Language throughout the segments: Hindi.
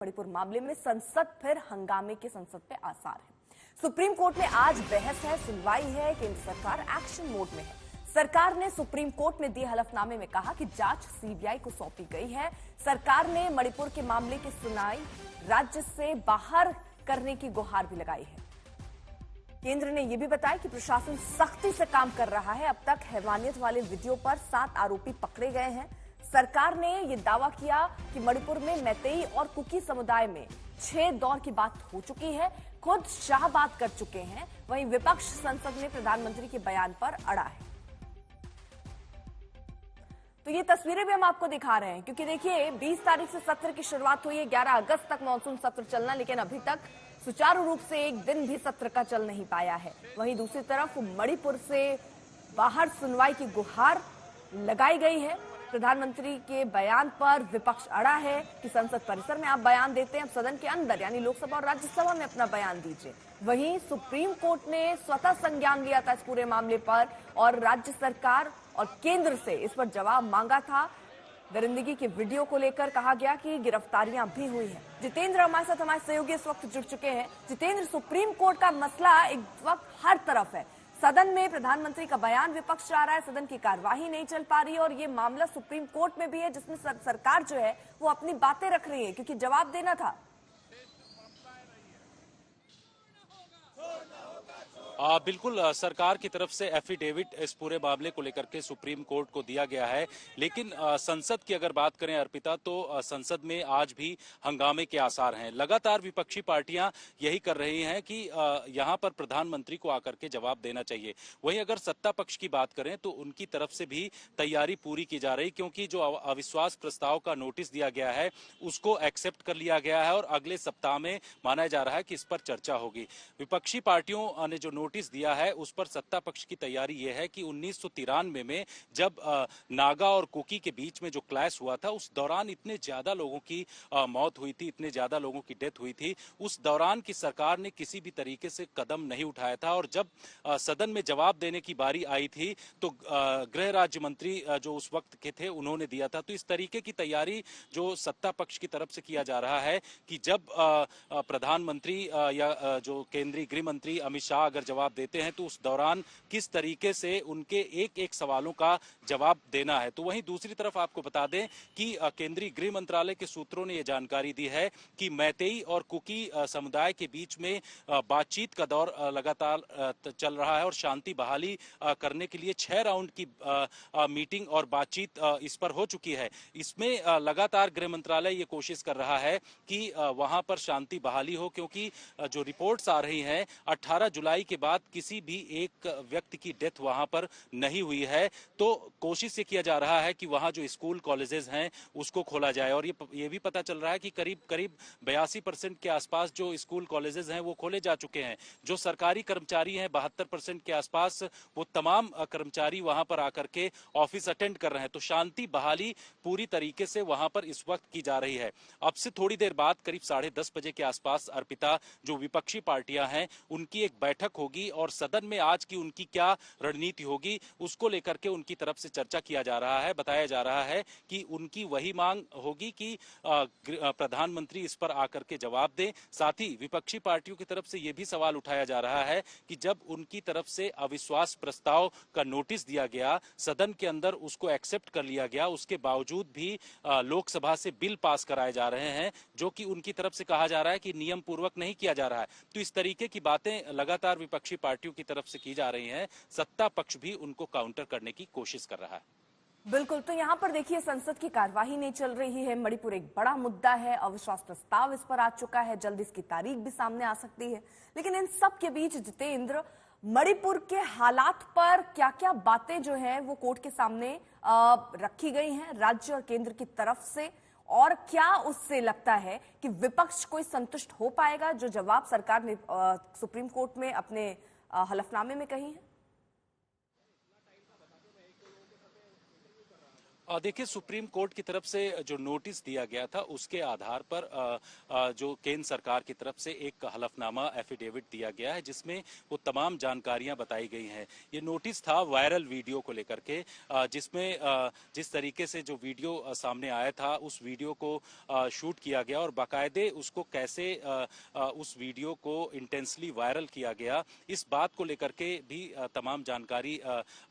मणिपुर मामले में संसद फिर हंगामे के संसद पे आसार है। सुप्रीम कोर्ट में आज बहस है, सुनवाई है। केंद्र सरकार एक्शन मोड में है। सरकार ने सुप्रीम कोर्ट में दिए हलफनामे में कहा कि जांच सीबीआई को सौंपी गई है। सरकार ने मणिपुर के मामले की सुनवाई राज्य से बाहर करने की गुहार भी लगाई है। केंद्र ने यह भी बताया कि प्रशासन सख्ती से काम कर रहा है। अब तक हैवानियत वाले वीडियो पर 7 आरोपी पकड़े गए हैं। सरकार ने यह दावा किया कि मणिपुर में मैतेई और कुकी समुदाय में 6 दौर की बात हो चुकी है। खुद शाह बात कर चुके हैं। वहीं विपक्ष संसद में प्रधानमंत्री के बयान पर अड़ा है। तो ये तस्वीरें भी हम आपको दिखा रहे हैं, क्योंकि देखिए 20 तारीख से सत्र की शुरुआत हुई है। 11 अगस्त तक मानसून सत्र चलना, लेकिन अभी तक सुचारू रूप से एक दिन भी सत्र का चल नहीं पाया है। वहीं दूसरी तरफ मणिपुर से बाहर सुनवाई की गुहार लगाई गई है। प्रधानमंत्री के बयान पर विपक्ष अड़ा है कि संसद परिसर में आप बयान देते हैं, अब सदन के अंदर यानी लोकसभा और राज्यसभा में अपना बयान दीजिए। वहीं सुप्रीम कोर्ट ने स्वतः संज्ञान लिया था इस पूरे मामले पर और राज्य सरकार और केंद्र से इस पर जवाब मांगा था। दरिंदगी के वीडियो को लेकर कहा गया कि गिरफ्तारियां भी हुई हैं। जितेंद्र हमारे साथ, हमारे सहयोगी इस वक्त जुड़ चुके हैं। जितेंद्र, सुप्रीम कोर्ट का मसला इस वक्त हर तरफ है। सदन में प्रधानमंत्री का बयान विपक्ष चाह रहा है, सदन की कार्यवाही नहीं चल पा रही है और ये मामला सुप्रीम कोर्ट में भी है, जिसमें सरकार जो है वो अपनी बातें रख रही है, क्योंकि जवाब देना था। बिल्कुल, सरकार की तरफ से एफिडेविट इस पूरे मामले को लेकर के सुप्रीम कोर्ट को दिया गया है। लेकिन संसद की अगर बात करें अर्पिता, तो संसद में आज भी हंगामे के आसार हैं। लगातार विपक्षी पार्टियां यही कर रही हैं कि यहां पर प्रधानमंत्री को आकर के जवाब देना चाहिए। वहीं अगर सत्ता पक्ष की बात करें तो उनकी तरफ से भी तैयारी पूरी की जा रही, क्योंकि जो अविश्वास प्रस्ताव का नोटिस दिया गया है उसको एक्सेप्ट कर लिया गया है और अगले सप्ताह में माना जा रहा है कि इस पर चर्चा होगी। विपक्षी पार्टियों ने जो नोटिस दिया है उस पर सत्ता पक्ष की तैयारी यह है कि 1993 में जब नागा और कुकी के बीच में जो क्लैश हुआ था, उस दौरान इतने ज्यादा लोगों की मौत हुई थी, इतने ज्यादा लोगों की डेथ हुई थी। उस दौरान की सरकार ने किसी भी तरीके से कदम नहीं उठाया था और जब सदन में जवाब देने की बारी आई थी तो गृह राज्य मंत्री जो उस वक्त के थे उन्होंने दिया था। तो इस तरीके की तैयारी जो सत्ता पक्ष की तरफ से किया जा रहा है कि जब प्रधानमंत्री या जो केंद्रीय गृह मंत्री अमित शाह अगर जवाब देते हैं तो उस दौरान किस तरीके से उनके एक एक सवालों का जवाब देना है। तो वहीं दूसरी तरफ आपको बता दें कि केंद्रीय गृह मंत्रालय के सूत्रों ने यह जानकारी दी है कि मैतेई और कुकी समुदाय के बीच में बातचीत का दौर लगातार चल रहा है और शांति बहाली करने के लिए 6 राउंड की मीटिंग और बातचीत इस पर हो चुकी है। इसमें लगातार गृह मंत्रालय ये कोशिश कर रहा है कि वहां पर शांति बहाली हो, क्योंकि जो रिपोर्ट्स आ रही हैं 18 जुलाई के बाद किसी भी एक व्यक्ति की डेथ वहां पर नहीं हुई है। तो कोशिश ये किया जा रहा है कि वहां जो स्कूल कॉलेजेस हैं उसको खोला जाए और ये भी पता चल रहा है कि करीब 82% के आसपास जो स्कूल कॉलेजेस हैं वो खोले जा चुके हैं। जो सरकारी कर्मचारी हैं 72% के आसपास, वो तमाम कर्मचारी वहां पर आकर के ऑफिस अटेंड कर रहे हैं। तो शांति बहाली पूरी तरीके से वहां पर इस वक्त की जा रही है। अब से थोड़ी देर बाद करीब 10:30 बजे के आसपास अर्पिता, जो विपक्षी पार्टियां हैं उनकी एक बैठक होगी और सदन में आज की उनकी क्या रणनीति होगी उसको लेकर के उनकी तरफ से चर्चा किया जा रहा है। बताया जा रहा है कि उनकी वही मांग होगी कि प्रधानमंत्री इस पर आकर के जवाब दें। साथ ही विपक्षी पार्टियों की तरफ से यह भी सवाल उठाया जा रहा है कि जब उनकी तरफ से अविश्वास प्रस्ताव का नोटिस दिया गया, सदन के अंदर उसको एक्सेप्ट कर लिया गया, उसके बावजूद भी लोकसभा से बिल पास कराए जा रहे हैं जो कि उनकी तरफ से कहा जा रहा है कि नियम पूर्वक नहीं किया जा रहा है। तो इस तरीके की बातें लगातार विपक्षी पार्टियों की तरफ से की जा रही हैं। सत्ता पक्ष भी उनको काउंटर करने की कोशिश कर रहा है। बिल्कुल, तो यहाँ पर देखिए संसद की कार्यवाही नहीं चल रही है। मणिपुर एक बड़ा मुद्दा है, अविश्वास प्रस्ताव इस पर आ चुका है, जल्द इसकी तारीख भी सामने आ सकती है। लेकिन इन सब के बीच जितेंद्र, मणिपुर के हालात पर क्या क्या बातें जो है वो कोर्ट के सामने रखी गई हैं राज्य और केंद्र की तरफ से, और क्या उससे लगता है कि विपक्ष कोई संतुष्ट हो पाएगा जो जवाब सरकार ने सुप्रीम कोर्ट में अपने हलफनामे में कही है? देखिए, सुप्रीम कोर्ट की तरफ से जो नोटिस दिया गया था उसके आधार पर जो केंद्र सरकार की तरफ से एक हलफनामा एफिडेविट दिया गया है जिसमें वो तमाम जानकारियां बताई गई हैं। ये नोटिस था वायरल वीडियो को लेकर के, जिसमें जिस तरीके से जो वीडियो सामने आया था उस वीडियो को शूट किया गया और बाकायदे उसको कैसे उस वीडियो को इंटेंसली वायरल किया गया, इस बात को लेकर के भी तमाम जानकारी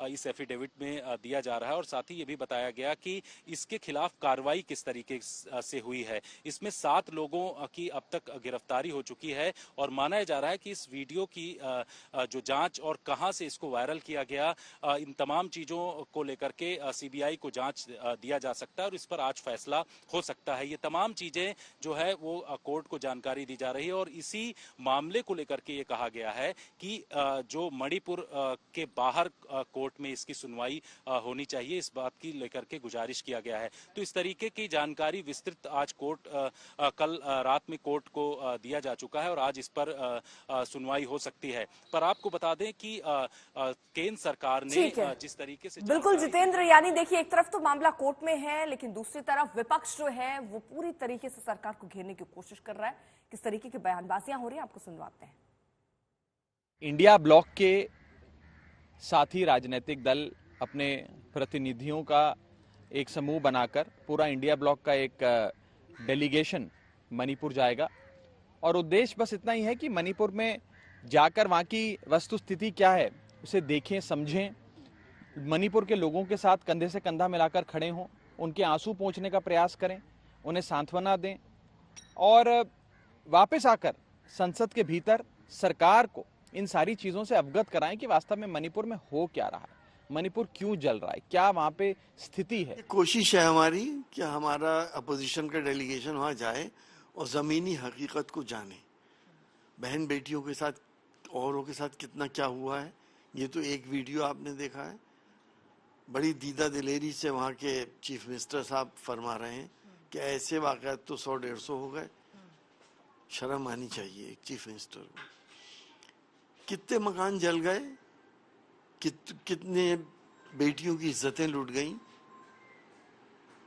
इस एफिडेविट में दिया जा रहा है। और साथ ही ये भी बताया गया कि इसके खिलाफ कार्रवाई किस तरीके से हुई है। इसमें 7 लोगों की अब तक गिरफ्तारी हो चुकी है और माना जा रहा है कि इस वीडियो की जो जांच और कहां से इसको वायरल किया गया, इन तमाम चीजों को लेकर के सीबीआई को जांच दिया जा सकता है और इस पर आज फैसला हो सकता है। ये तमाम चीजें जो है वो कोर्ट को जानकारी दी जा रही है और इसी मामले को लेकर के ये कहा गया है कि जो मणिपुर के बाहर कोर्ट में इसकी सुनवाई होनी चाहिए, इस बात की लेकर के गुजारिश किया गया है। तो इस तरीके की जानकारी विस्तृत आज कोर्ट कल रात में कोर्ट को दिया जा चुका है और आज इस पर सुनवाई हो सकती है। पर आपको बता दें कि केंद्र सरकार ने जिस तरीके से बिल्कुल जितेंद्र, यानी देखिए एक तरफ तो मामला कोर्ट में है लेकिन दूसरी तरफ विपक्ष जो है वो पूरी तरीके से सरकार को घेरने की कोशिश कर रहा है। किस तरीके की बयानबाजियां हो रही हैं आपको सुनवाते हैं। इंडिया ब्लॉक के साथी राजनीतिक दल अपने प्रतिनिधियों का एक समूह बनाकर पूरा इंडिया ब्लॉक का एक डेलीगेशन मणिपुर जाएगा और उद्देश्य बस इतना ही है कि मणिपुर में जाकर वहाँ की वस्तुस्थिति क्या है उसे देखें, समझें, मणिपुर के लोगों के साथ कंधे से कंधा मिलाकर खड़े हों, उनके आंसू पोंछने का प्रयास करें, उन्हें सांत्वना दें और वापस आकर संसद के भीतर सरकार को इन सारी चीज़ों से अवगत कराएं कि वास्तव में मणिपुर में हो क्या रहा है, मणिपुर क्यों जल रहा है, क्या वहाँ पे स्थिति है। कोशिश है हमारी कि हमारा अपोजिशन का डेलीगेशन वहाँ जाए और ज़मीनी हकीकत को जाने, बहन बेटियों के साथ औरों के साथ कितना क्या हुआ है। ये तो एक वीडियो आपने देखा है, बड़ी दीदा दिलेरी से वहाँ के चीफ मिनिस्टर साहब फरमा रहे हैं कि ऐसे वाक़यात तो 100-150 हो गए। शर्म आनी चाहिए एक चीफ मिनिस्टर को। कितने मकान जल गए, कितने बेटियों की इज्जतें लूट गईं,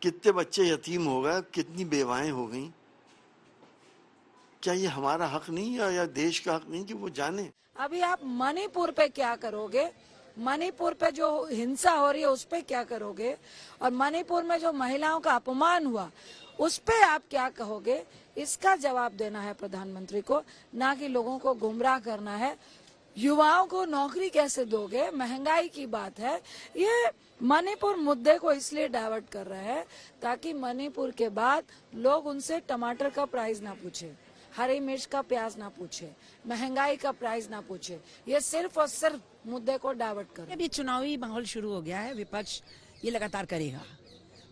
कितने बच्चे यतीम हो गए, कितनी बेवाएं हो गईं। क्या ये हमारा हक नहीं है या देश का हक नहीं कि वो जाने। अभी आप मणिपुर पे क्या करोगे, मणिपुर पे जो हिंसा हो रही है उस पे क्या करोगे, और मणिपुर में जो महिलाओं का अपमान हुआ उस पे आप क्या कहोगे, इसका जवाब देना है प्रधानमंत्री को, ना कि लोगों को गुमराह करना है। युवाओं को नौकरी कैसे दोगे, महंगाई की बात है। ये मणिपुर मुद्दे को इसलिए डाइवर्ट कर रहे हैं ताकि मणिपुर के बाद लोग उनसे टमाटर का प्राइस ना पूछे, हरी मिर्च का प्याज ना पूछे, महंगाई का प्राइस ना पूछे। ये सिर्फ और सिर्फ मुद्दे को डाइवर्ट कर। अभी चुनावी माहौल शुरू हो गया है, विपक्ष ये लगातार करेगा,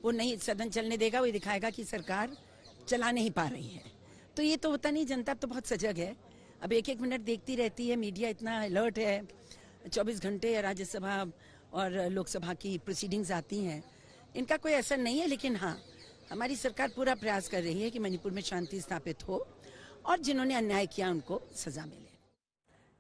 वो नहीं सदन चलने देगा, वो दिखाएगा कि सरकार चला नहीं पा रही है। तो ये तो होता नहीं, जनता तो बहुत सजग है, अब एक एक मिनट देखती रहती है, मीडिया इतना अलर्ट है, 24 घंटे राज्यसभा और लोकसभा की प्रोसीडिंग्स आती हैं, इनका कोई असर नहीं है। लेकिन हाँ, हमारी सरकार पूरा प्रयास कर रही है कि मणिपुर में शांति स्थापित हो और जिन्होंने अन्याय किया उनको सजा मिले।